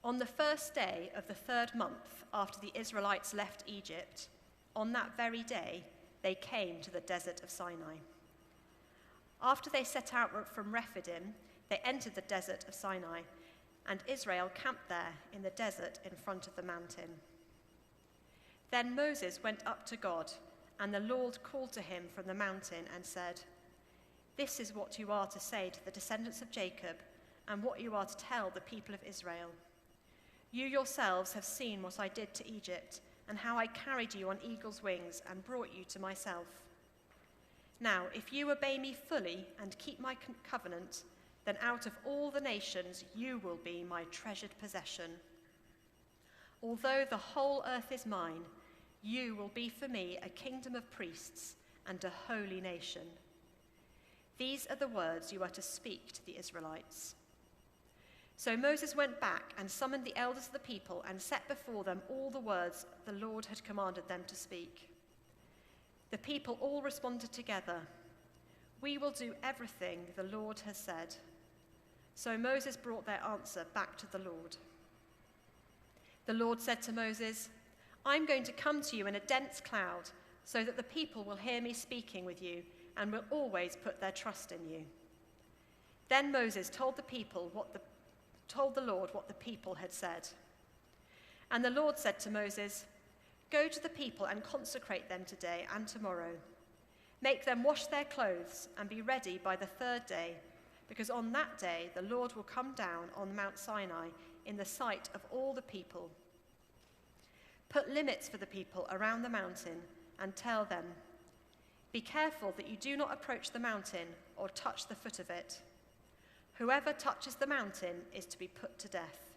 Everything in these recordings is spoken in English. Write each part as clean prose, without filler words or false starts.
On the first day of the 3rd month after the Israelites left Egypt, on that very day, they came to the desert of Sinai. After they set out from Rephidim, they entered the desert of Sinai, and Israel camped there in the desert in front of the mountain. Then Moses went up to God, and the Lord called to him from the mountain and said, "This is what you are to say to the descendants of Jacob, and what you are to tell the people of Israel. You yourselves have seen what I did to Egypt, and how I carried you on eagle's wings and brought you to myself. Now, if you obey me fully and keep my covenant, then out of all the nations you will be my treasured possession. Although the whole earth is mine, you will be for me a kingdom of priests and a holy nation. These are the words you are to speak to the Israelites." So Moses went back and summoned the elders of the people and set before them all the words the Lord had commanded them to speak. The people all responded together, "We will do everything the Lord has said." So Moses brought their answer back to the Lord. The Lord said to Moses, "I'm going to come to you in a dense cloud, so that the people will hear me speaking with you and will always put their trust in you." Then Moses told the Lord what the people had said. And the Lord said to Moses, "Go to the people and consecrate them today and tomorrow. Make them wash their clothes and be ready by the 3rd day, because on that day the Lord will come down on Mount Sinai in the sight of all the people. Put limits for the people around the mountain and tell them, 'Be careful that you do not approach the mountain or touch the foot of it. Whoever touches the mountain is to be put to death.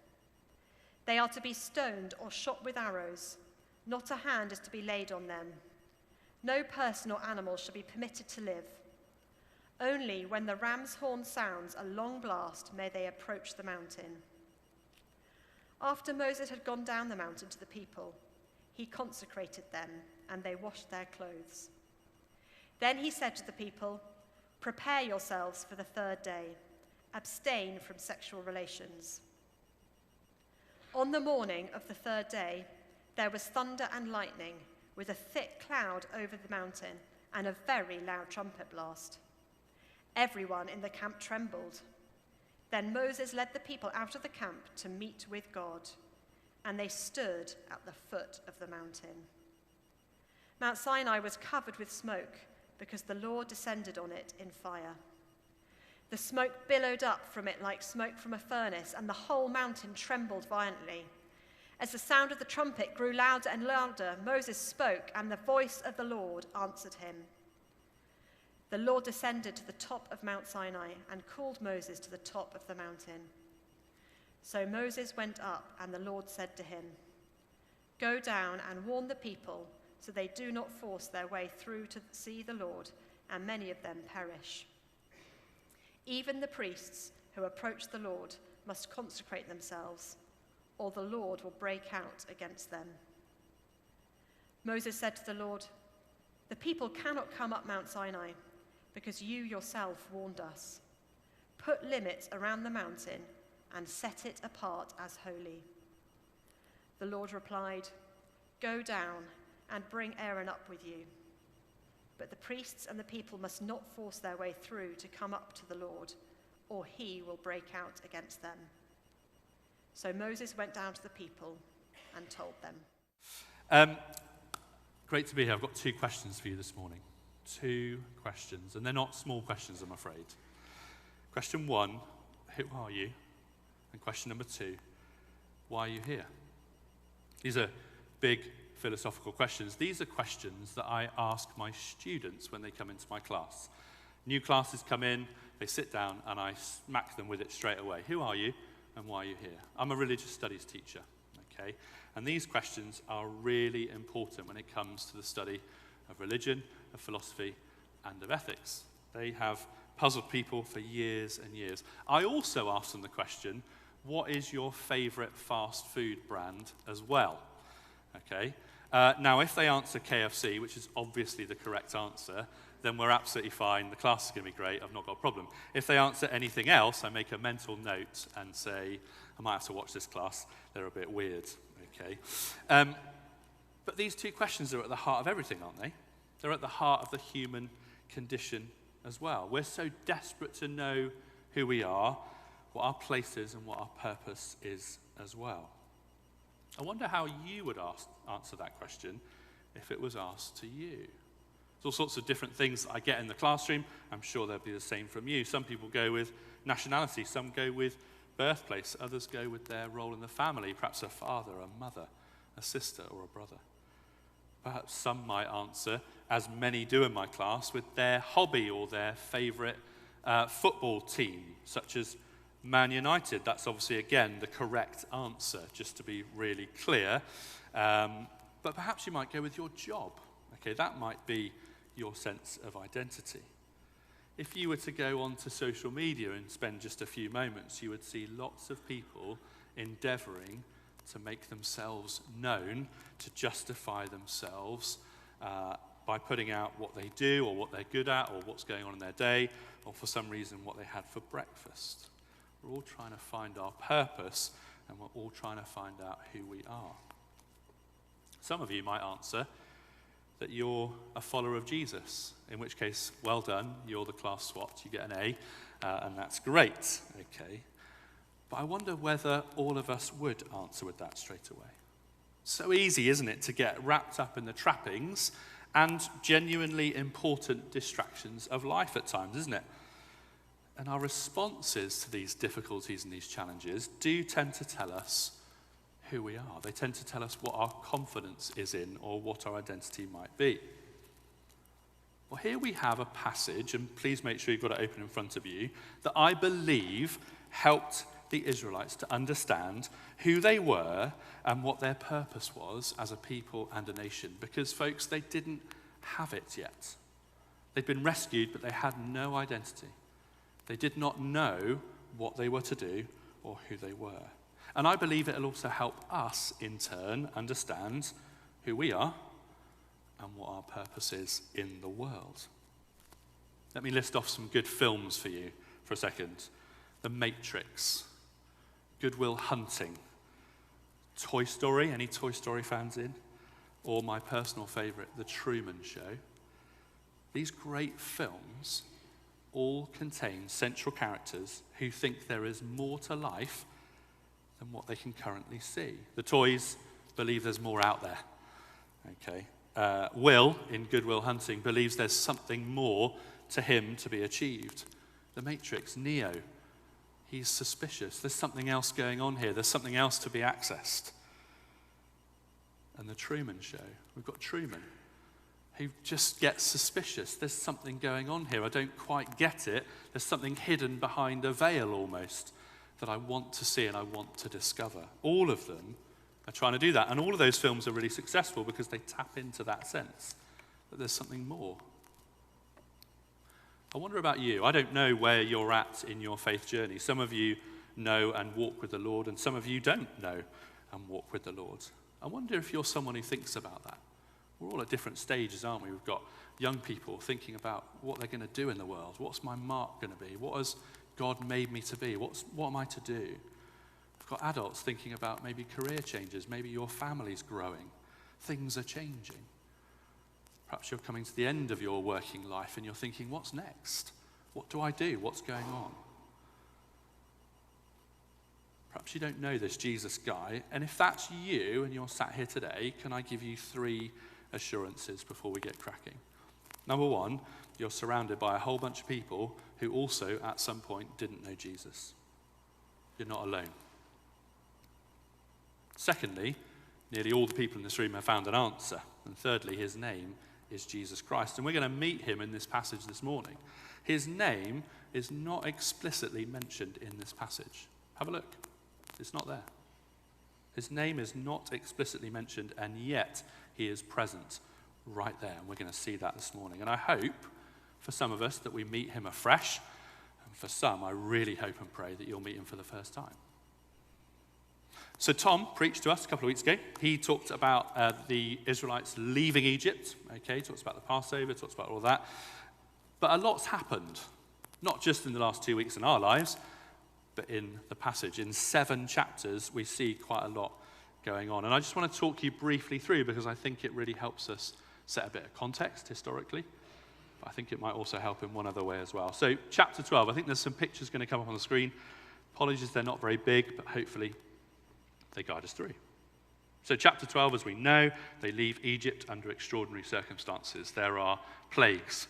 They are to be stoned or shot with arrows. Not a hand is to be laid on them. No person or animal shall be permitted to live. Only when the ram's horn sounds a long blast may they approach the mountain.'" After Moses had gone down the mountain to the people, he consecrated them, and they washed their clothes. Then he said to the people, "Prepare yourselves for the 3rd day. Abstain from sexual relations." On the morning of the 3rd day, there was thunder and lightning, with a thick cloud over the mountain and a very loud trumpet blast. Everyone in the camp trembled. Then Moses led the people out of the camp to meet with God, and they stood at the foot of the mountain. Mount Sinai was covered with smoke, because the Lord descended on it in fire. The smoke billowed up from it like smoke from a furnace, and the whole mountain trembled violently. As the sound of the trumpet grew louder and louder, Moses spoke, and the voice of the Lord answered him. The Lord descended to the top of Mount Sinai and called Moses to the top of the mountain. So Moses went up, and the Lord said to him, "Go down and warn the people, so they do not force their way through to see the Lord, and many of them perish. Even the priests who approach the Lord must consecrate themselves, or the Lord will break out against them." Moses said to the Lord, "The people cannot come up Mount Sinai, because you yourself warned us. Put limits around the mountain and set it apart as holy." The Lord replied, "Go down and bring Aaron up with you. But the priests and the people must not force their way through to come up to the Lord, or he will break out against them." So Moses went down to the people and told them. Great to be here. I've got 2 questions for you this morning. 2 questions, and they're not small questions, I'm afraid. Question 1, who are you? And question number 2, why are you here? These are big philosophical questions. These are questions that I ask my students when they come into my class. New classes come in, they sit down, and I smack them with it straight away. Who are you, and why are you here? I'm a religious studies teacher, okay? And these questions are really important when it comes to the study of religion, of philosophy, and of ethics. They have puzzled people for years and years. I also ask them the question, what is your favorite fast food brand as well? Okay. Now, if they answer KFC, which is obviously the correct answer, then we're absolutely fine. The class is going to be great. I've not got a problem. If they answer anything else, I make a mental note and say, I might have to watch this class. They're a bit weird, okay? But these two questions are at the heart of everything, aren't they? They're at the heart of the human condition as well. We're so desperate to know who we are, what our place is, and what our purpose is as well. I wonder how you would answer that question if it was asked to you. There's all sorts of different things that I get in the classroom. I'm sure they'll be the same from you. Some people go with nationality, some go with birthplace, others go with their role in the family, perhaps a father, a mother, a sister, or a brother. Perhaps some might answer, as many do in my class, with their hobby or their favourite football team, such as Man United. That's obviously, again, the correct answer, just to be really clear. But perhaps you might go with your job. Okay, that might be your sense of identity. If you were to go onto social media and spend just a few moments, you would see lots of people endeavouring to make themselves known, to justify themselves by putting out what they do or what they're good at or what's going on in their day or for some reason what they had for breakfast. We're all trying to find our purpose and we're all trying to find out who we are. Some of you might answer that you're a follower of Jesus, in which case, well done, you're the class SWAT, you get an A, and that's great, okay? But I wonder whether all of us would answer with that straight away. So easy, isn't it, to get wrapped up in the trappings and genuinely important distractions of life at times, isn't it? And our responses to these difficulties and these challenges do tend to tell us who we are. They tend to tell us what our confidence is in or what our identity might be. Well, here we have a passage, and please make sure you've got it open in front of you, that I believe helped the Israelites to understand who they were and what their purpose was as a people and a nation. Because, folks, they didn't have it yet. They'd been rescued, but they had no identity. They did not know what they were to do or who they were. And I believe it'll also help us, in turn, understand who we are and what our purpose is in the world. Let me list off some good films for you for a second. The Matrix, Good Will Hunting, Toy Story, any Toy Story fans in? Or my personal favourite, The Truman Show. These great films all contain central characters who think there is more to life than what they can currently see. The toys believe there's more out there. Okay. Will, in Good Will Hunting, believes there's something more to him to be achieved. The Matrix, Neo, he's suspicious. There's something else going on here. There's something else to be accessed. And The Truman Show, we've got Truman, who just gets suspicious. There's something going on here. I don't quite get it. There's something hidden behind a veil almost that I want to see and I want to discover. All of them are trying to do that. And all of those films are really successful because they tap into that sense that there's something more. I wonder about you. I don't know where you're at in your faith journey. Some of you know and walk with the Lord, and some of you don't know and walk with the Lord. I wonder if you're someone who thinks about that. We're all at different stages, aren't we? We've got young people thinking about what they're going to do in the world. What's my mark going to be? What has God made me to be? What am I to do? We've got adults thinking about maybe career changes. Maybe your family's growing. Things are changing. Perhaps you're coming to the end of your working life and you're thinking, what's next? What do I do? What's going on? Perhaps you don't know this Jesus guy, and if that's you and you're sat here today, can I give you 3 assurances before we get cracking? Number 1, you're surrounded by a whole bunch of people who also, at some point, didn't know Jesus. You're not alone. Secondly, nearly all the people in this room have found an answer. And thirdly, his name is Jesus Christ. And we're going to meet him in this passage this morning. His name is not explicitly mentioned in this passage. Have a look. It's not there. His name is not explicitly mentioned, and yet he is present right there. And we're going to see that this morning. And I hope, for some of us, that we meet him afresh. And for some, I really hope and pray that you'll meet him for the first time. So Tom preached to us a couple of weeks ago. He talked about the Israelites leaving Egypt. Okay, he talks about the Passover, talks about all that. But a lot's happened, not just in the last 2 weeks in our lives, but in the passage. In 7 chapters, we see quite a lot going on. And I just want to talk you briefly through because I think it really helps us set a bit of context historically. But I think it might also help in one other way as well. So chapter 12, I think there's some pictures going to come up on the screen. Apologies, they're not very big, but hopefully they guide us through. So chapter 12, as we know, they leave Egypt under extraordinary circumstances. There are plagues.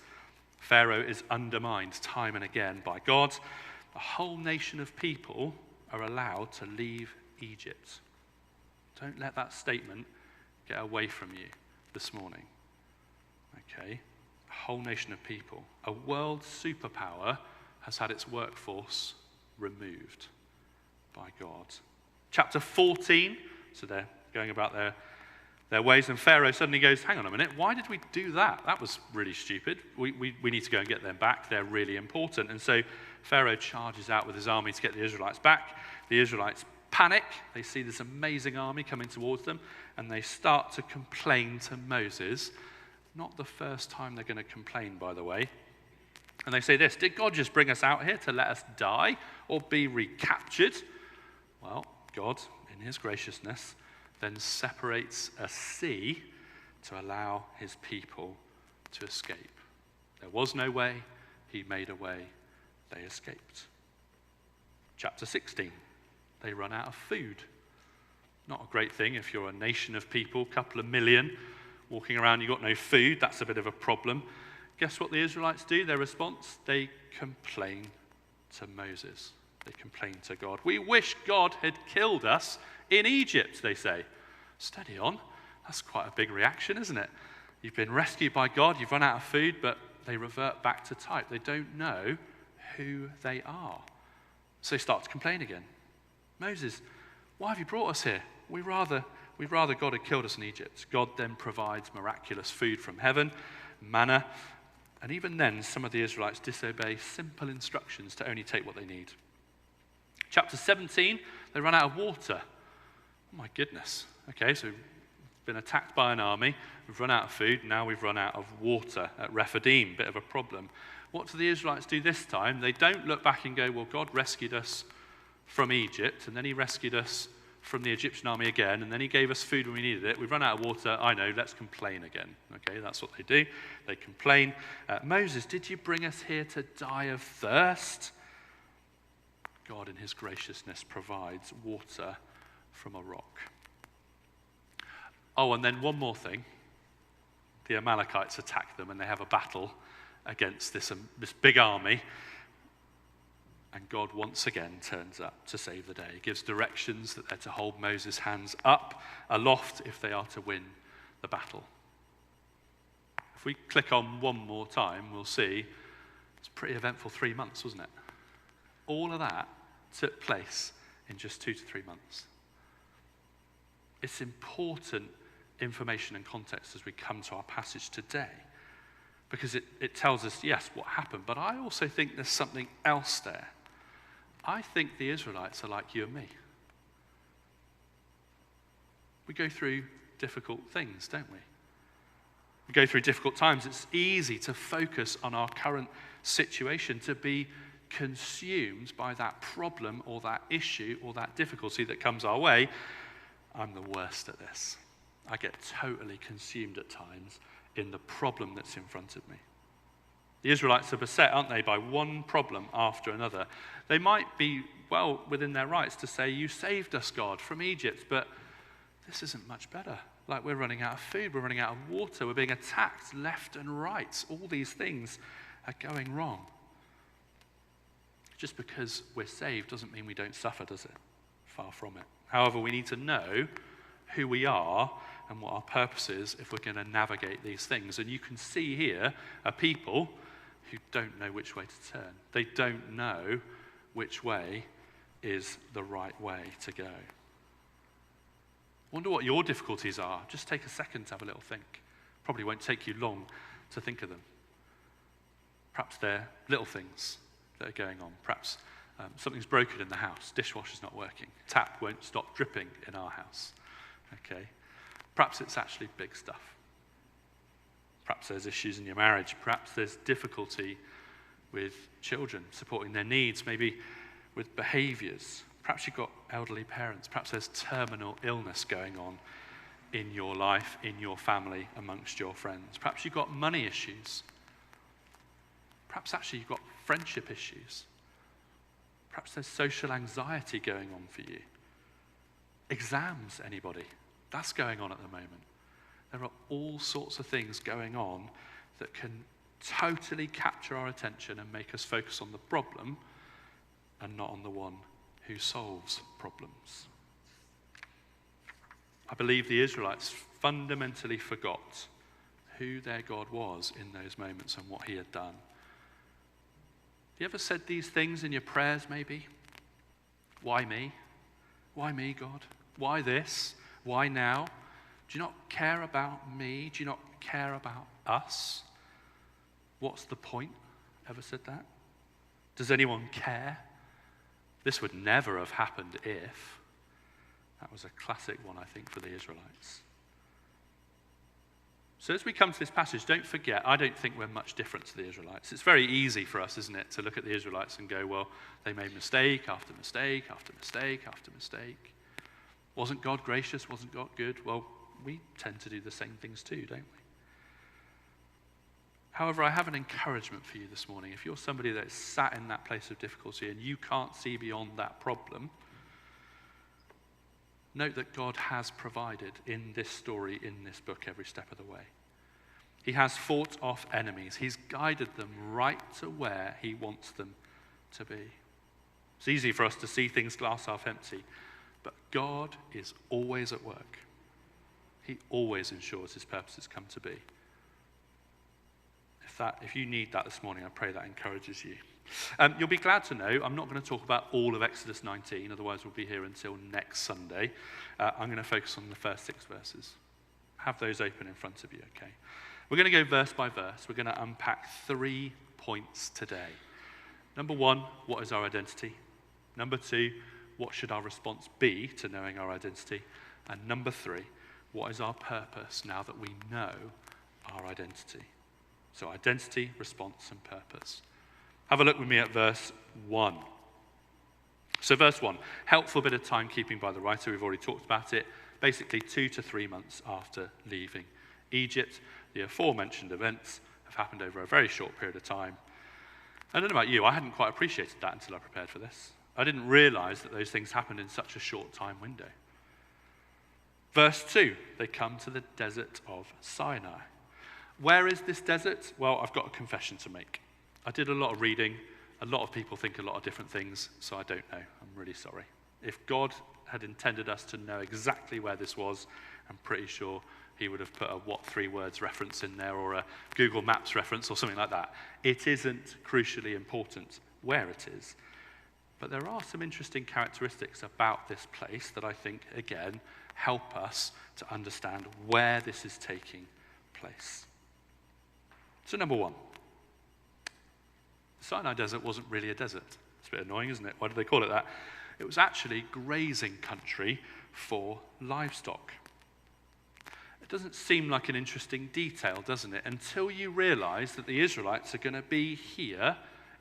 Pharaoh is undermined time and again by God. A whole nation of people are allowed to leave Egypt. Don't let that statement get away from you this morning. Okay? A whole nation of people. A world superpower has had its workforce removed by God. Chapter 14, so they're going about their ways, and Pharaoh suddenly goes, hang on a minute, why did we do that? That was really stupid. We need to go and get them back. They're really important. And so Pharaoh charges out with his army to get the Israelites back. The Israelites panic. They see this amazing army coming towards them, and they start to complain to Moses. Not the first time they're going to complain, by the way. And they say this, did God just bring us out here to let us die or be recaptured? Well, God, in his graciousness, then separates a sea to allow his people to escape. There was no way, he made a way, they escaped. Chapter 16, they run out of food. Not a great thing if you're a nation of people, couple of million, walking around, you've got no food, that's a bit of a problem. Guess what the Israelites do? Their response? They complain to Moses. They complain to God. We wish God had killed us in Egypt, they say. Steady on. That's quite a big reaction, isn't it? You've been rescued by God, you've run out of food, but they revert back to type. They don't know who they are. So they start to complain again. Moses, why have you brought us here? We'd rather God had killed us in Egypt. God then provides miraculous food from heaven, manna, and even then some of the Israelites disobey simple instructions to only take what they need. Chapter 17, they run out of water. Oh my goodness. Okay, so we've been attacked by an army, we've run out of food, now we've run out of water at Rephidim, bit of a problem. What do the Israelites do this time? They don't look back and go, well, God rescued us from Egypt, and then he rescued us from the Egyptian army again, and then he gave us food when we needed it. We've run out of water, I know, let's complain again. Okay, that's what they do. They complain. Moses, did you bring us here to die of thirst? God in his graciousness provides water from a rock. Oh, and then one more thing. The Amalekites attack them and they have a battle against this big army. And God once again turns up to save the day. He gives directions that they're to hold Moses' hands up aloft if they are to win the battle. If we click on one more time, we'll see it's a pretty eventful 3 months, wasn't it? All of that took place in just 2 to 3 months. It's important information and context as we come to our passage today, because it tells us, yes, what happened, but I also think there's something else there. I think the Israelites are like you and me. We go through difficult things, don't we? We go through difficult times. It's easy to focus on our current situation, to be consumed by that problem or that issue or that difficulty that comes our way. I'm the worst at this. I get totally consumed at times in the problem that's in front of me. The Israelites are beset, aren't they, by one problem after another. They might be well within their rights to say, you saved us, God, from Egypt, but this isn't much better. Like, we're running out of food, we're running out of water, we're being attacked left and right. All these things are going wrong. Just because we're saved doesn't mean we don't suffer, does it? Far from it. However, we need to know who we are and what our purpose is if we're going to navigate these things. And you can see here a people who don't know which way to turn. They don't know which way is the right way to go. Wonder what your difficulties are. Just take a second to have a little think. Probably won't take you long to think of them. Perhaps they're little things that are going on. Perhaps something's broken in the house. Dishwasher's not working. Tap won't stop dripping in our house. Okay. Perhaps it's actually big stuff. Perhaps there's issues in your marriage. Perhaps there's difficulty with children, supporting their needs, maybe with behaviors. Perhaps you've got elderly parents. Perhaps there's terminal illness going on in your life, in your family, amongst your friends. Perhaps you've got money issues. Perhaps actually you've got friendship issues. Perhaps there's social anxiety going on for you. Exams, anybody? That's going on at the moment. There are all sorts of things going on that can totally capture our attention and make us focus on the problem and not on the one who solves problems. I believe the Israelites fundamentally forgot who their God was in those moments and what he had done. You ever said these things in your prayers, maybe? Why me? Why me, God? Why this? Why now? Do you not care about me? Do you not care about us? What's the point? Ever said that? Does anyone care? This would never have happened if. That was a classic one, I think, for the Israelites. So as we come to this passage, don't forget, I don't think we're much different to the Israelites. It's very easy for us, isn't it, to look at the Israelites and go, well, they made mistake after mistake after mistake after mistake. Wasn't God gracious? Wasn't God good? Well, we tend to do the same things too, don't we? However, I have an encouragement for you this morning. If you're somebody that's sat in that place of difficulty and you can't see beyond that problem, note that God has provided in this story, in this book, every step of the way. He has fought off enemies. He's guided them right to where he wants them to be. It's easy for us to see things glass half empty, but God is always at work. He always ensures his purposes come to be. If you need that this morning, I pray that encourages you. You'll be glad to know I'm not going to talk about all of Exodus 19, otherwise we'll be here until next Sunday. I'm going to focus on the first 6 verses. Have those open in front of you, okay? We're going to go verse by verse. We're going to unpack 3 points today. Number 1, what is our identity? Number 2, what should our response be to knowing our identity? And number 3, what is our purpose now that we know our identity? So identity, response, and purpose. Have a look with me at verse 1. So verse 1, helpful bit of timekeeping by the writer. We've already talked about it. Basically 2 to 3 months after leaving Egypt. The aforementioned events have happened over a very short period of time. I don't know about you, I hadn't quite appreciated that until I prepared for this. I didn't realize that those things happened in such a short time window. Verse 2, they come to the desert of Sinai. Where is this desert? Well, I've got a confession to make. I did a lot of reading. A lot of people think a lot of different things, so I don't know. I'm really sorry. If God had intended us to know exactly where this was, I'm pretty sure he would have put a what 3 words reference in there or a Google Maps reference or something like that. It isn't crucially important where it is. But there are some interesting characteristics about this place that I think, again, help us to understand where this is taking place. So number 1, the Sinai Desert wasn't really a desert. It's a bit annoying, isn't it? Why did they call it that? It was actually grazing country for livestock. It doesn't seem like an interesting detail, doesn't it? Until you realize that the Israelites are going to be here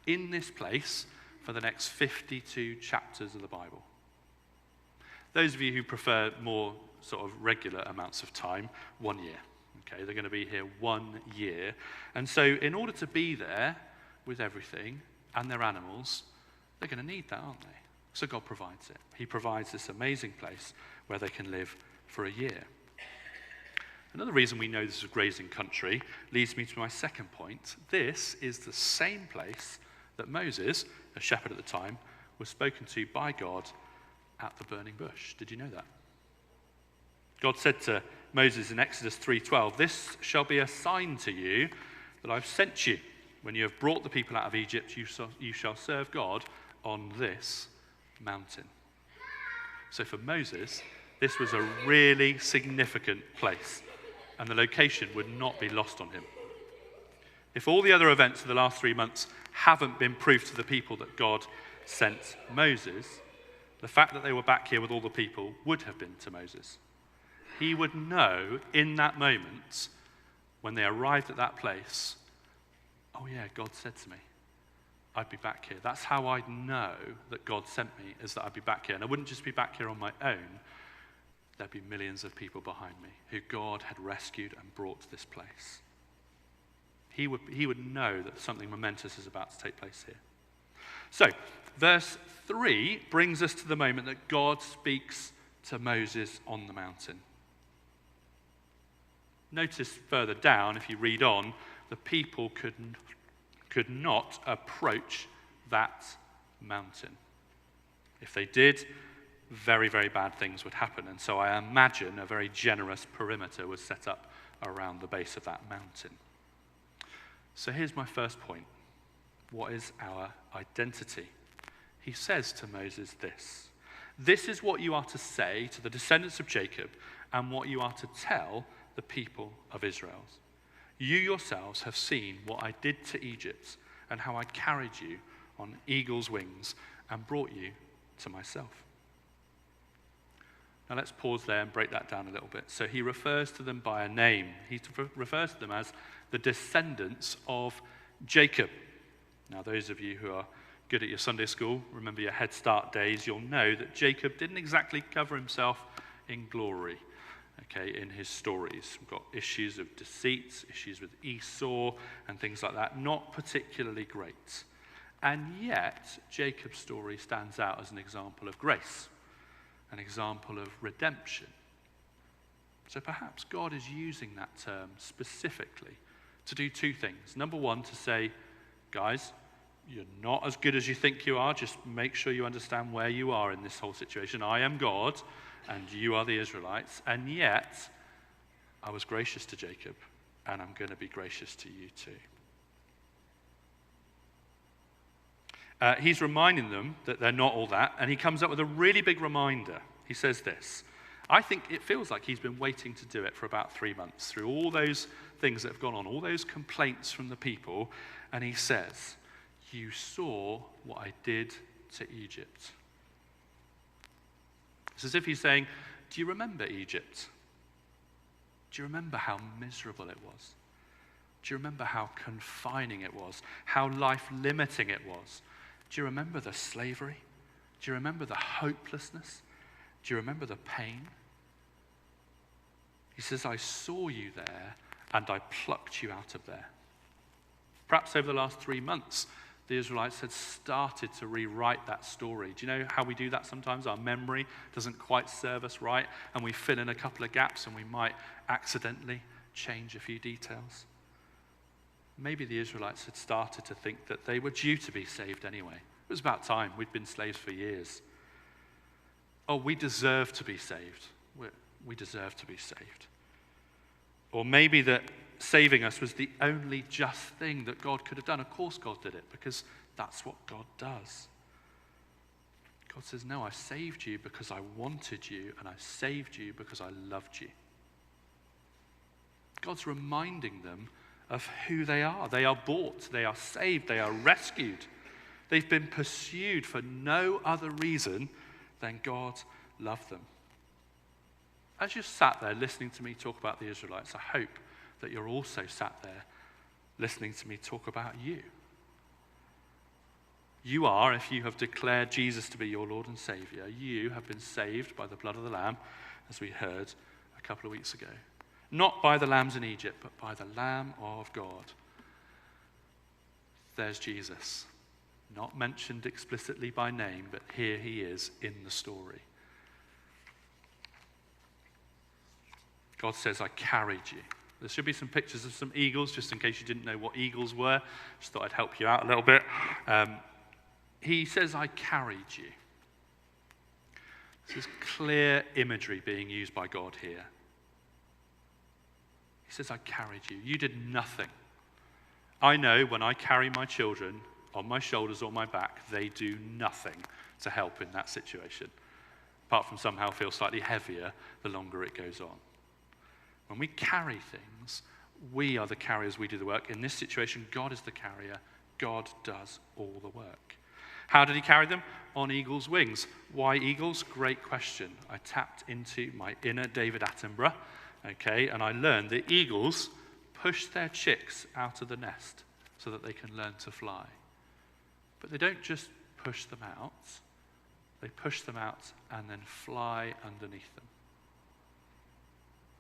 in this place for the next 52 chapters of the Bible. Those of you who prefer more sort of regular amounts of time, 1 year. Okay, they're going to be here 1 year. And so in order to be there with everything and their animals, they're going to need that, aren't they? So God provides it. He provides this amazing place where they can live for a year. Another reason we know this is a grazing country leads me to my second point. This is the same place that Moses, a shepherd at the time, was spoken to by God at the burning bush. Did you know that? God said to Moses in Exodus 3:12, "This shall be a sign to you that I've sent you. When you have brought the people out of Egypt, you shall serve God on this mountain." So for Moses, this was a really significant place, and the location would not be lost on him. If all the other events of the last 3 months haven't been proof to the people that God sent Moses, the fact that they were back here with all the people would have been to Moses. He would know in that moment when they arrived at that place, oh yeah, God said to me, I'd be back here. That's how I'd know that God sent me, is that I'd be back here. And I wouldn't just be back here on my own. There'd be millions of people behind me who God had rescued and brought to this place. He would know that something momentous is about to take place here. So, verse 3 brings us to the moment that God speaks to Moses on the mountain. Notice further down, if you read on, the people could not approach that mountain. If they did, very, very bad things would happen. And so I imagine a very generous perimeter was set up around the base of that mountain. So here's my first point. What is our identity? He says to Moses this. This is what you are to say to the descendants of Jacob and what you are to tell the people of Israel. You yourselves have seen what I did to Egypt and how I carried you on eagle's wings and brought you to myself. Now let's pause there and break that down a little bit. So he refers to them by a name. He refers to them as the descendants of Jacob. Now those of you who are good at your Sunday school, remember your Head Start days, you'll know that Jacob didn't exactly cover himself in glory, in his stories. We've got issues of deceit, issues with Esau and things like that, not particularly great. And yet, Jacob's story stands out as an example of grace, an example of redemption. So perhaps God is using that term specifically to do two things. Number one, to say, guys, you're not as good as you think you are. Just make sure you understand where you are in this whole situation. I am God, and you are the Israelites. And yet, I was gracious to Jacob, and I'm going to be gracious to you too. He's reminding them that they're not all that, and he comes up with a really big reminder. He says this. I think it feels like he's been waiting to do it for about 3 months, through all those things that have gone on, all those complaints from the people, and he says, you saw what I did to Egypt. It's as if he's saying, do you remember Egypt? Do you remember how miserable it was? Do you remember how confining it was? How life-limiting it was? Do you remember the slavery? Do you remember the hopelessness? Do you remember the pain? He says, I saw you there and I plucked you out of there. Perhaps over the last 3 months, the Israelites had started to rewrite that story. Do you know how we do that sometimes? Our memory doesn't quite serve us right, and we fill in a couple of gaps and we might accidentally change a few details. Maybe the Israelites had started to think that they were due to be saved anyway. It was about time. We'd been slaves for years. Oh, we deserve to be saved. We deserve to be saved. Or maybe that saving us was the only just thing that God could have done. Of course God did it, because that's what God does. God says, no, I saved you because I wanted you, and I saved you because I loved you. God's reminding them of who they are. They are bought, they are saved, they are rescued. They've been pursued for no other reason than God loved them. As you've sat there listening to me talk about the Israelites, I hope that you're also sat there listening to me talk about you. You are, if you have declared Jesus to be your Lord and Savior, you have been saved by the blood of the Lamb, as we heard a couple of weeks ago. Not by the lambs in Egypt, but by the Lamb of God. There's Jesus. Not mentioned explicitly by name, but here he is in the story. God says, I carried you. There should be some pictures of some eagles, just in case you didn't know what eagles were. Just thought I'd help you out a little bit. He says, I carried you. This is clear imagery being used by God here. He says, I carried you. You did nothing. I know when I carry my children on my shoulders or my back, they do nothing to help in that situation, apart from somehow feel slightly heavier the longer it goes on. When we carry things, we are the carriers, we do the work. In this situation, God is the carrier. God does all the work. How did he carry them? On eagle's wings. Why eagles? Great question. I tapped into my inner David Attenborough, and I learned that eagles push their chicks out of the nest so that they can learn to fly. But they don't just push them out. They push them out and then fly underneath them.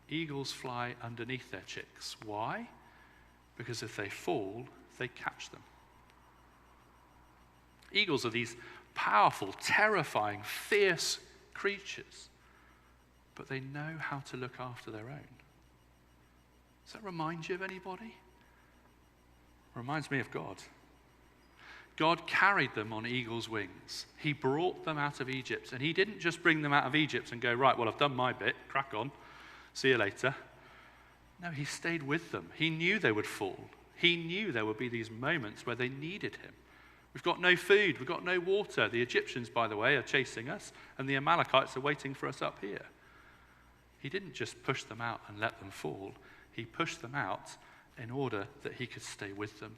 Eagles fly underneath their chicks. Why? Because if they fall, they catch them. Eagles are these powerful, terrifying, fierce creatures, but they know how to look after their own. Does that remind you of anybody? Reminds me of God. God carried them on eagle's wings. He brought them out of Egypt, and he didn't just bring them out of Egypt and go, right, well, I've done my bit, crack on, see you later. No, he stayed with them. He knew they would fall. He knew there would be these moments where they needed him. We've got no food, we've got no water. The Egyptians, by the way, are chasing us, and the Amalekites are waiting for us up here. He didn't just push them out and let them fall. He pushed them out in order that he could stay with them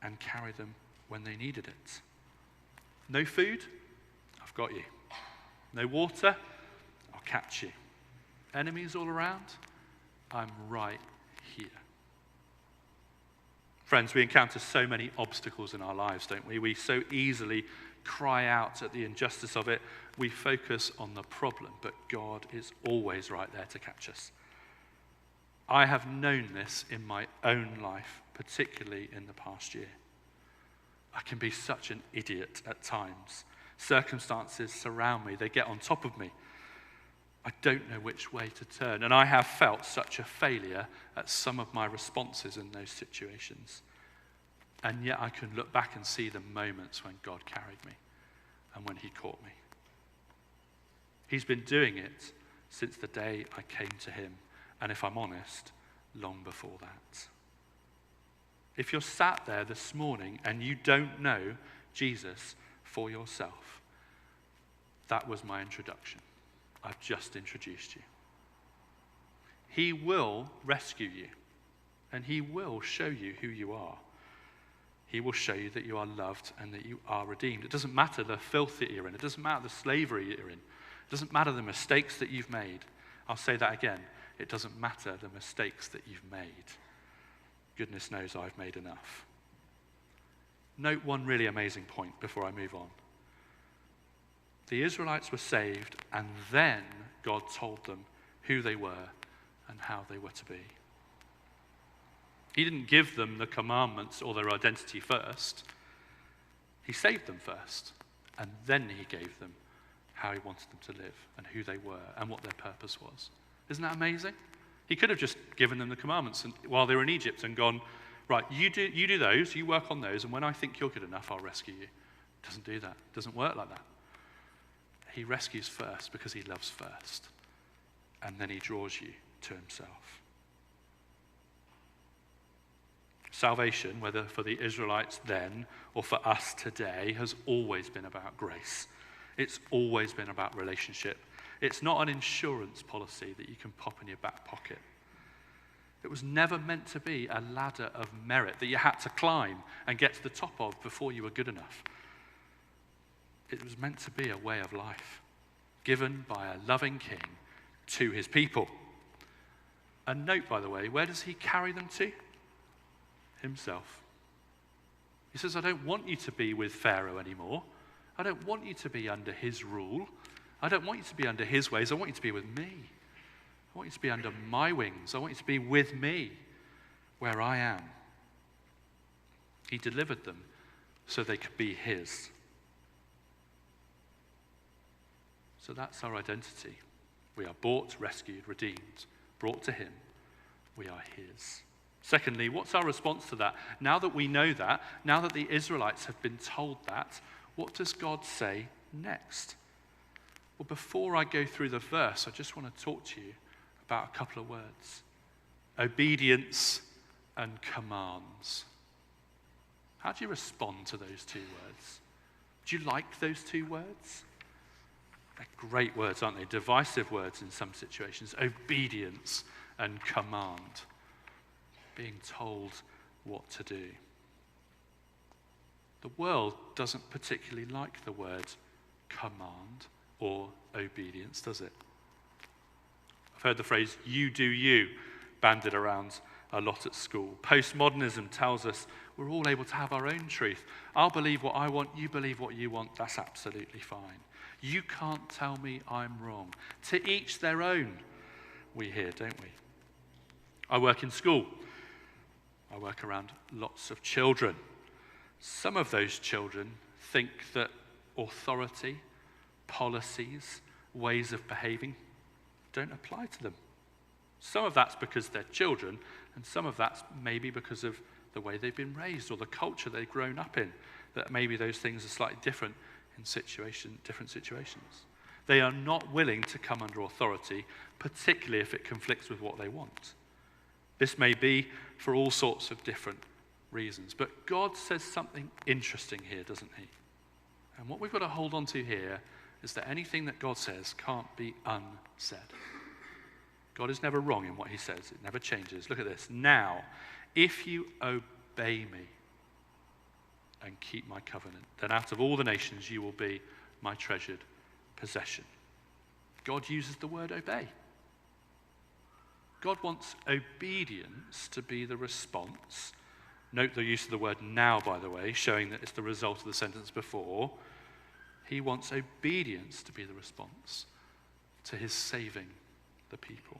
and carry them when they needed it. No food? I've got you. No water? I'll catch you. Enemies all around? I'm right here. Friends, we encounter so many obstacles in our lives, don't we? We so easily cry out at the injustice of it. We focus on the problem, but God is always right there to catch us. I have known this in my own life, particularly in the past year. I can be such an idiot at times. Circumstances surround me, they get on top of me. I don't know which way to turn, and I have felt such a failure at some of my responses in those situations. And yet I can look back and see the moments when God carried me and when he caught me. He's been doing it since the day I came to him, and if I'm honest, long before that. If you're sat there this morning and you don't know Jesus for yourself, that was my introduction. I've just introduced you. He will rescue you, and he will show you who you are. He will show you that you are loved and that you are redeemed. It doesn't matter the filth that you're in. It doesn't matter the slavery that you're in. It doesn't matter the mistakes that you've made. I'll say that again. It doesn't matter the mistakes that you've made. Goodness knows I've made enough. Note one really amazing point before I move on. The Israelites were saved, and then God told them who they were and how they were to be. He didn't give them the commandments or their identity first. He saved them first, and then he gave them how he wanted them to live and who they were and what their purpose was. Isn't that amazing? He could have just given them the commandments while they were in Egypt and gone, right, you do those, you work on those, and when I think you're good enough, I'll rescue you. It doesn't do that. It doesn't work like that. He rescues first because he loves first, and then he draws you to himself. Salvation, whether for the Israelites then or for us today, has always been about grace. It's always been about relationship. It's not an insurance policy that you can pop in your back pocket. It was never meant to be a ladder of merit that you had to climb and get to the top of before you were good enough. It was meant to be a way of life given by a loving king to his people. And note, by the way, where does he carry them to? Himself. He says, I don't want you to be with Pharaoh anymore. I don't want you to be under his rule. I don't want you to be under his ways. I want you to be with me. I want you to be under my wings. I want you to be with me where I am. He delivered them so they could be his. So that's our identity. We are bought, rescued, redeemed, brought to him. We are his. Secondly, what's our response to that? Now that we know that, now that the Israelites have been told that, what does God say next? Well, before I go through the verse, I just want to talk to you about a couple of words. Obedience and commands. How do you respond to those two words? Do you like those two words? They're great words, aren't they? Divisive words in some situations. Obedience and command. Being told what to do. The world doesn't particularly like the word command or obedience, does it? I've heard the phrase, you do you, bandied around a lot at school. Postmodernism tells us we're all able to have our own truth. I'll believe what I want, you believe what you want, that's absolutely fine. You can't tell me I'm wrong. To each their own, we hear, don't we? I work in school. I work around lots of children. Some of those children think that authority, policies, ways of behaving don't apply to them. Some of that's because they're children, and some of that's maybe because of the way they've been raised or the culture they've grown up in, that maybe those things are slightly different in different situations. They are not willing to come under authority, particularly if it conflicts with what they want. This may be for all sorts of different reasons, but God says something interesting here, doesn't he? And what we've got to hold on to here is that anything that God says can't be unsaid. God is never wrong in what he says. It never changes. Look at this. Now, if you obey me and keep my covenant, then out of all the nations you will be my treasured possession. God uses the word obey. God wants obedience to be the response. Note the use of the word now, by the way, showing that it's the result of the sentence before. He wants obedience to be the response to his saving the people.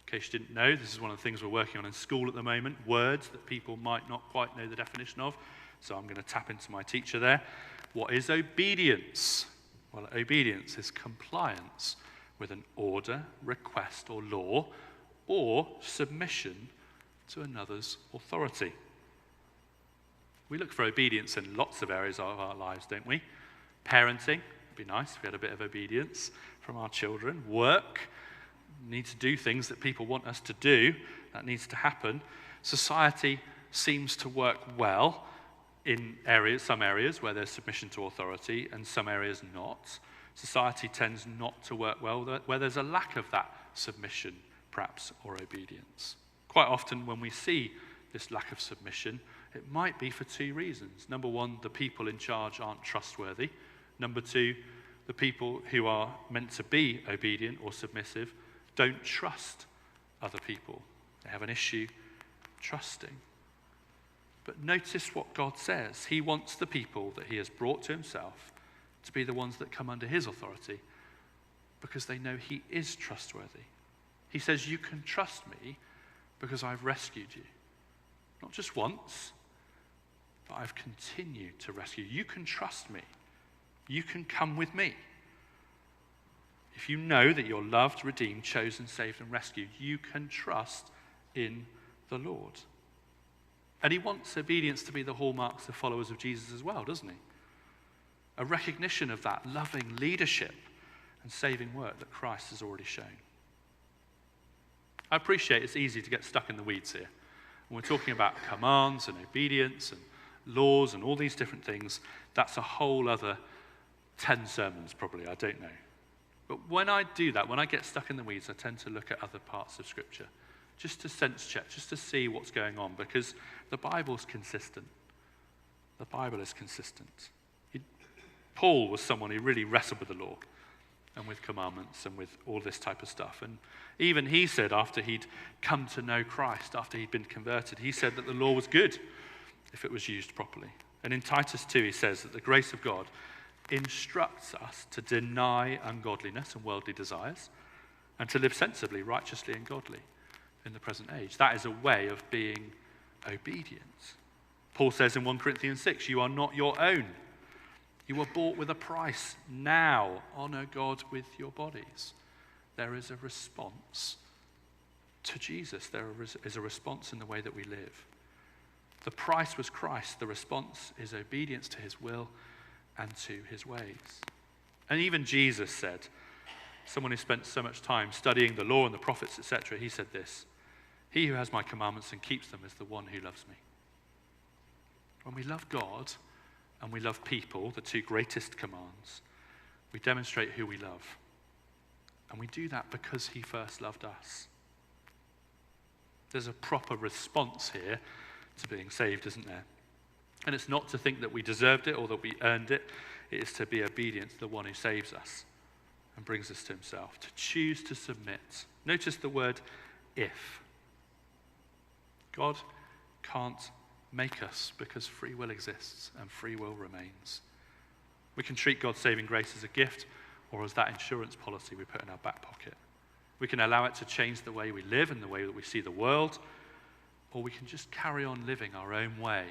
In case you didn't know, this is one of the things we're working on in school at the moment, words that people might not quite know the definition of. So I'm going to tap into my teacher there. What is obedience? Well, obedience is compliance with an order, request, or law, or submission to another's authority. We look for obedience in lots of areas of our lives, don't we? Parenting, it'd be nice if we had a bit of obedience from our children. Work, need to do things that people want us to do. That needs to happen. Society seems to work well in some areas where there's submission to authority and some areas not. Society tends not to work well where there's a lack of that submission, perhaps, or obedience. Quite often when we see this lack of submission, it might be for two reasons. Number one, the people in charge aren't trustworthy. Number two, the people who are meant to be obedient or submissive don't trust other people. They have an issue trusting. But notice what God says. He wants the people that he has brought to himself to be the ones that come under his authority because they know he is trustworthy. He says, you can trust me because I've rescued you. Not just once, but I've continued to rescue you. You can trust me. You can come with me. If you know that you're loved, redeemed, chosen, saved, and rescued, you can trust in the Lord. And he wants obedience to be the hallmarks of followers of Jesus as well, doesn't he? A recognition of that loving leadership and saving work that Christ has already shown. I appreciate it's easy to get stuck in the weeds here. When we're talking about commands and obedience and laws and all these different things, that's a whole other 10 sermons probably, I don't know. But when I do that, when I get stuck in the weeds, I tend to look at other parts of Scripture, just to sense check, just to see what's going on, because the Bible's consistent. The Bible is consistent. Paul was someone who really wrestled with the law and with commandments and with all this type of stuff. And even he said after he'd come to know Christ, after he'd been converted, he said that the law was good if it was used properly. And in Titus 2, he says that the grace of God instructs us to deny ungodliness and worldly desires and to live sensibly, righteously, and godly in the present age. That is a way of being obedient. Paul says in 1 Corinthians 6, you are not your own. You were bought with a price. Now honor God with your bodies. There is a response to Jesus. There is a response in the way that we live. The price was Christ. The response is obedience to his will and to his ways. And even Jesus said, someone who spent so much time studying the law and the prophets, etc., he said this, he who has my commandments and keeps them is the one who loves me. When we love God and we love people, the two greatest commands, we demonstrate who we love. And we do that because he first loved us. There's a proper response here to being saved, isn't there? And it's not to think that we deserved it or that we earned it. It is to be obedient to the one who saves us and brings us to himself, to choose to submit. Notice the word if. God can't make us because free will exists and free will remains. We can treat God's saving grace as a gift or as that insurance policy we put in our back pocket. We can allow it to change the way we live and the way that we see the world, or we can just carry on living our own way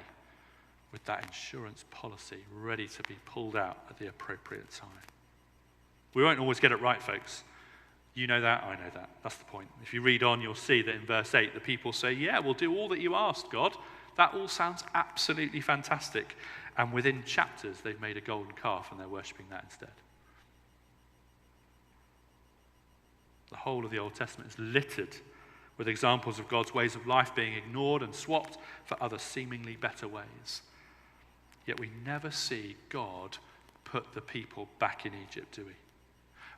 with that insurance policy ready to be pulled out at the appropriate time. We won't always get it right, folks. You know that, I know that. That's the point. If you read on, you'll see that in verse 8, the people say, yeah, we'll do all that you asked, God. That all sounds absolutely fantastic. And within chapters, they've made a golden calf and they're worshipping that instead. The whole of the Old Testament is littered with examples of God's ways of life being ignored and swapped for other seemingly better ways. Yet we never see God put the people back in Egypt, do we?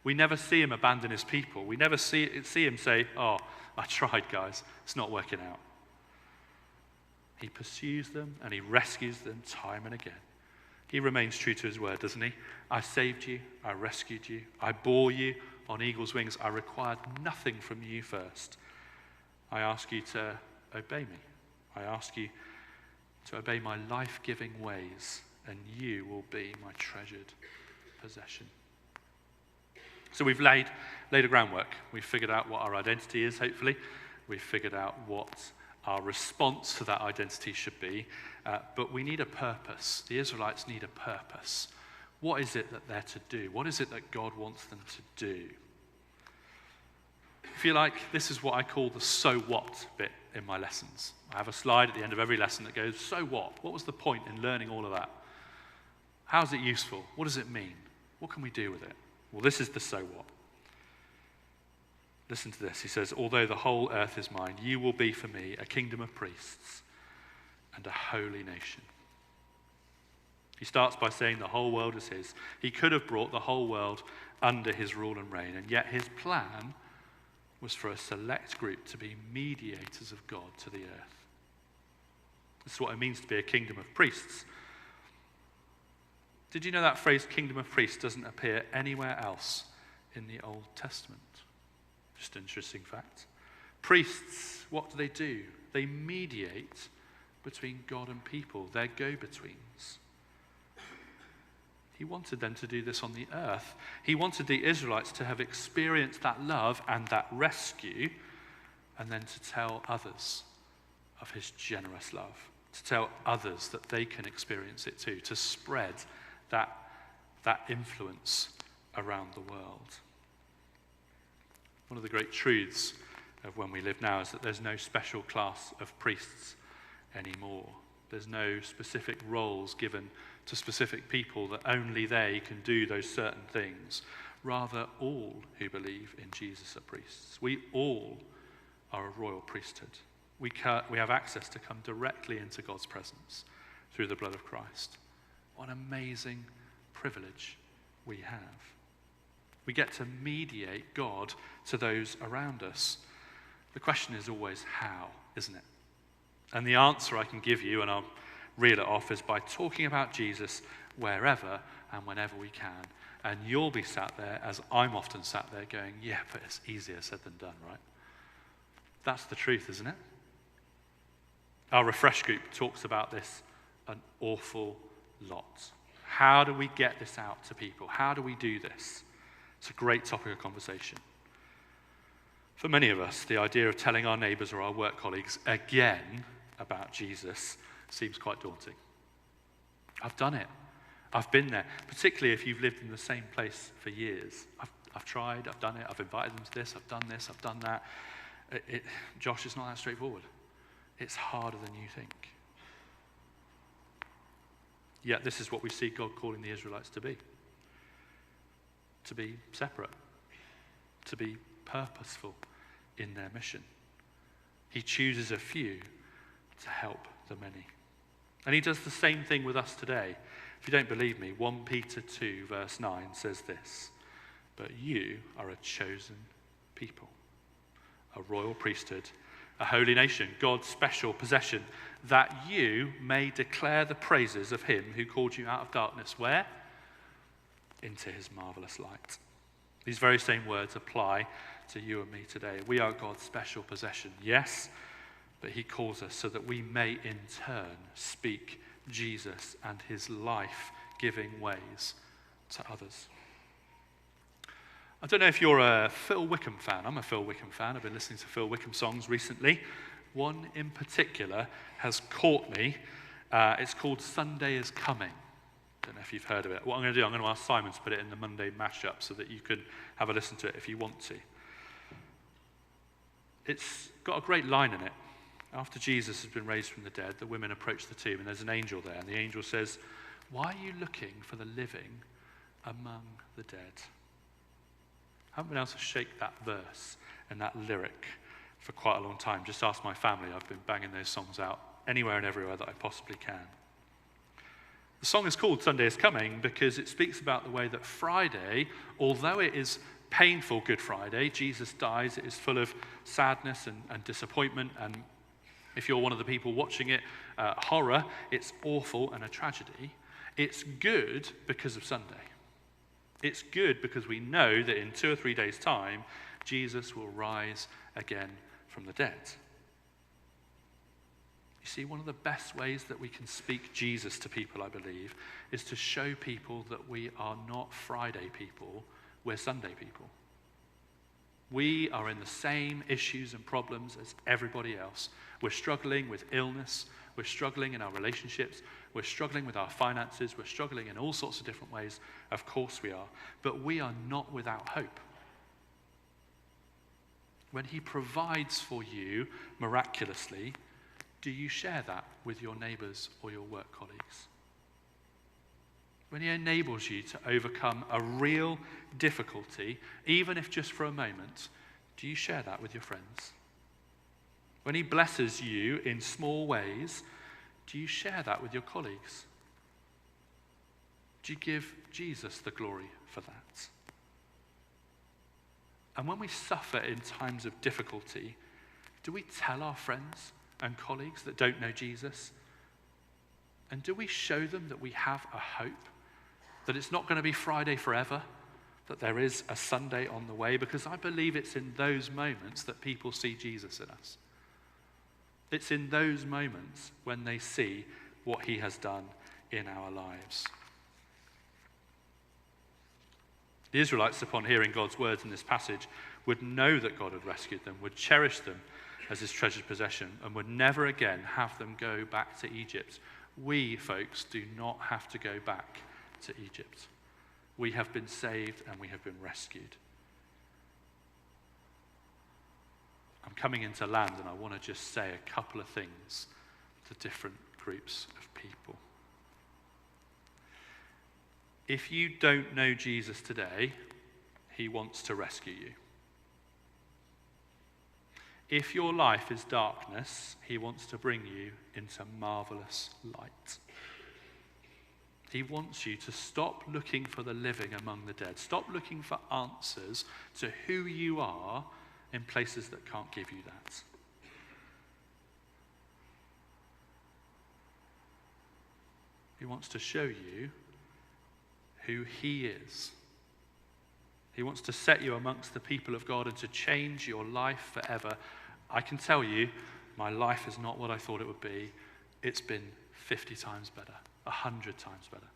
We never see him abandon his people. We never see him say, oh, I tried, guys. It's not working out. He pursues them and he rescues them time and again. He remains true to his word, doesn't he? I saved you. I rescued you. I bore you on eagle's wings. I required nothing from you first. I ask you to obey me. I ask you to obey my life-giving ways, and you will be my treasured possession. So we've laid a groundwork. We've figured out what our identity is, hopefully. We've figured out what our response to that identity should be. But we need a purpose. The Israelites need a purpose. What is it that they're to do? What is it that God wants them to do? I feel like this is what I call the so what bit in my lessons. I have a slide at the end of every lesson that goes, so what? What was the point in learning all of that? How is it useful? What does it mean? What can we do with it? Well, this is the so what. Listen to this. He says, although the whole earth is mine, you will be for me a kingdom of priests and a holy nation. He starts by saying the whole world is his. He could have brought the whole world under his rule and reign, and yet his plan was for a select group to be mediators of God to the earth. This is what it means to be a kingdom of priests. Did you know that phrase, kingdom of priests, doesn't appear anywhere else in the Old Testament? Just an interesting fact. Priests, what do? They mediate between God and people. They're go-betweens. He wanted them to do this on the earth. He wanted the Israelites to have experienced that love and that rescue, and then to tell others of his generous love, to tell others that they can experience it too, to spread that influence around the world. One of the great truths of when we live now is that there's no special class of priests anymore. There's no specific roles given to specific people that only they can do those certain things. Rather, all who believe in Jesus are priests. We all are a royal priesthood. We have access to come directly into God's presence through the blood of Christ. What an amazing privilege we have. We get to mediate God to those around us. The question is always how, isn't it? And the answer I can give you, and I'll reel it off, is by talking about Jesus wherever and whenever we can. And you'll be sat there, as I'm often sat there, going, yeah, but it's easier said than done, right? That's the truth, isn't it? Our Refresh group talks about this an awful lot. How do we get this out to people? How do we do this? It's a great topic of conversation. For many of us, the idea of telling our neighbours or our work colleagues again about Jesus seems quite daunting. I've done it. I've been there, particularly if you've lived in the same place for years. I've tried, I've done it, I've invited them to this, I've done that. Josh, it's not that straightforward. It's harder than you think. Yet this is what we see God calling the Israelites to be separate, to be purposeful in their mission. He chooses a few to help the many. And he does the same thing with us today. If you don't believe me, 1 Peter 2 verse 9 says this, but you are a chosen people, a royal priesthood, a holy nation, God's special possession, that you may declare the praises of him who called you out of darkness. Where? Into his marvelous light. These very same words apply to you and me today. We are God's special possession, yes, but he calls us so that we may in turn speak Jesus and his life-giving ways to others. I don't know if you're a Phil Wickham fan. I'm a Phil Wickham fan. I've been listening to Phil Wickham songs recently. One in particular has caught me. It's called Sunday is Coming. Don't know if you've heard of it. What I'm going to do, I'm going to ask Simon to put it in the Monday mashup so that you can have a listen to it if you want to. It's got a great line in it. After Jesus has been raised from the dead, the women approach the tomb and there's an angel there. And the angel says, "Why are you looking for the living among the dead?" I haven't been able to shake that verse and that lyric for quite a long time. Just ask my family. I've been banging those songs out anywhere and everywhere that I possibly can. The song is called Sunday is Coming because it speaks about the way that Friday, although it is painful Good Friday, Jesus dies, it is full of sadness and disappointment, and if you're one of the people watching it, horror, it's awful and a tragedy. It's good because of Sunday. It's good because we know that in 2 or 3 days' time, Jesus will rise again from the dead. You see, one of the best ways that we can speak Jesus to people, I believe, is to show people that we are not Friday people, we're Sunday people. We are in the same issues and problems as everybody else. We're struggling with illness, we're struggling in our relationships, we're struggling with our finances, we're struggling in all sorts of different ways. Of course we are. But we are not without hope. When he provides for you miraculously, do you share that with your neighbours or your work colleagues? When he enables you to overcome a real difficulty, even if just for a moment, do you share that with your friends? When he blesses you in small ways, do you share that with your colleagues? Do you give Jesus the glory for that? And when we suffer in times of difficulty, do we tell our friends and colleagues that don't know Jesus? And do we show them that we have a hope? That it's not going to be Friday forever? That there is a Sunday on the way? Because I believe it's in those moments that people see Jesus in us. It's in those moments when they see what he has done in our lives. The Israelites, upon hearing God's words in this passage, would know that God had rescued them, would cherish them as his treasured possession, and would never again have them go back to Egypt. We, folks, do not have to go back to Egypt. We have been saved and we have been rescued. I'm coming into land and I want to just say a couple of things to different groups of people. If you don't know Jesus today, he wants to rescue you. If your life is darkness, he wants to bring you into marvelous light. He wants you to stop looking for the living among the dead. Stop looking for answers to who you are in places that can't give you that. He wants to show you who he is. He wants to set you amongst the people of God and to change your life forever. I can tell you, my life is not what I thought it would be. It's been 50 times better, 100 times better.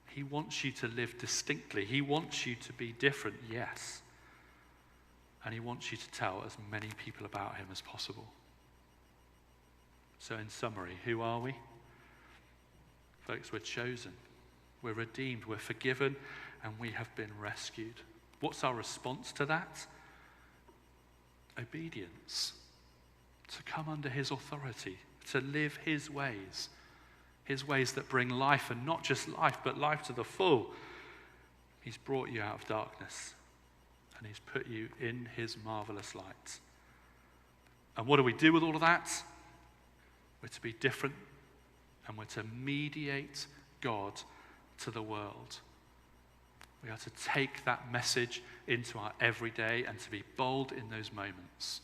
He wants you to live distinctly. He wants you to be different, yes. And he wants you to tell as many people about him as possible. So in summary, who are we? Folks, we're chosen. We're redeemed. We're forgiven. And we have been rescued. What's our response to that? Obedience. To come under his authority. To live his ways. His ways that bring life, and not just life, but life to the full. He's brought you out of darkness. And he's put you in his marvelous light. And what do we do with all of that? We're to be different, and we're to mediate God to the world. We are to take that message into our everyday and to be bold in those moments.